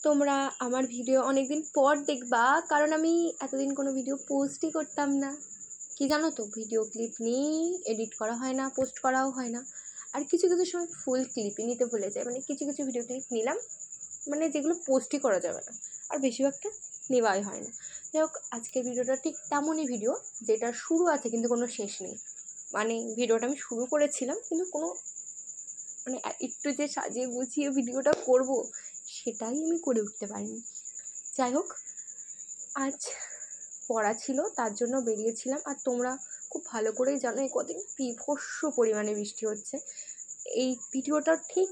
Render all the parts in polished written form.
তোমরা আমার ভিডিও অনেক দিন পর দেখবা, কারণ আমি এতদিন কোনো ভিডিও পোস্টই করতাম না। কি জানো তো, ভিডিও ক্লিপ নিয়ে এডিট করা হয় না, পোস্ট করাও হয় না। আর কিছু কিছু সময় ফুল ক্লিপই নিতে ভুলে যায়, মানে কিছু কিছু ভিডিও ক্লিপ নিলাম, মানে যেগুলো পোস্টই করা যাবে না, আর বেশিরভাগটা নেওয়াই হয় না। যাই হোক, আজকের ভিডিওটা ঠিক তেমনই ভিডিও, যেটা শুরু আছে কিন্তু কোনো শেষ নেই। মানে ভিডিওটা আমি শুরু করেছিলাম কিন্তু কোনো মানে একটু যে সাজিয়ে গুছিয়ে ভিডিওটা করব সেটাই আমি করে উঠতে পারিনি। যাই হোক, আজ পড়া ছিল, তার জন্য বেরিয়েছিলাম। আর তোমরা খুব ভালো করেই জানো এই কদিন বীভৎস পরিমাণে বৃষ্টি হচ্ছে। এই ভিডিওটা ঠিক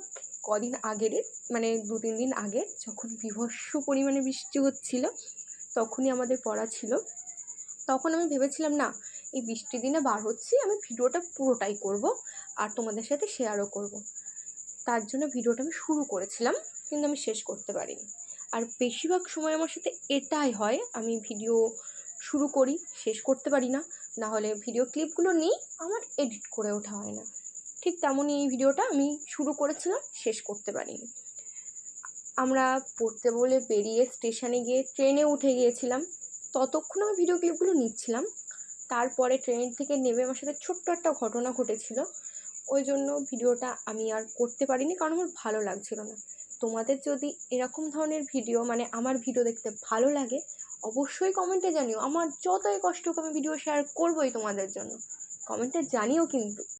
কদিন আগের, মানে 2-3 দিন আগে, যখন বীভৎস পরিমাণে বৃষ্টি হচ্ছিল তখনই আমাদের পড়া ছিল। তখন আমি ভেবেছিলাম না, এই বৃষ্টির দিনে বার হচ্ছি, আমি ভিডিওটা পুরোটাই করব আর তোমাদের সাথে শেয়ারও করব। তার জন্য ভিডিওটা আমি শুরু করেছিলাম কিন্তু আমি শেষ করতে পারিনি। আর বেশিরভাগ সময় আমার সাথে এটাই হয়, আমি ভিডিও শুরু করি, শেষ করতে পারি না, না হলে ভিডিও ক্লিপগুলো নিই, আমার এডিট করে ওঠা হয় না। ঠিক তেমনই এই ভিডিওটা আমি শুরু করেছিলাম, শেষ করতে পারিনি। আমরা পড়তে বলে বেরিয়ে স্টেশনে গিয়ে ট্রেনে উঠে গিয়েছিলাম, ততক্ষণ আমি ভিডিও ক্লিপগুলো নিচ্ছিলাম। তারপরে ট্রেন থেকে নেমে আমার সাথে ছোট্ট একটা ঘটনা ঘটেছিল, ওই জন্য ভিডিওটা আমি আর করতে পারিনি, কারণ আমার ভালো লাগছিল না। তোমাদের যদি এরকম ধরনের ভিডিও, মানে আমার ভিডিও দেখতে ভালো লাগে, অবশ্যই কমেন্টে জানিও। আমার যতই কষ্ট হোক আমি ভিডিও শেয়ার করবোই তোমাদের জন্য, কমেন্টে জানিও কিন্তু।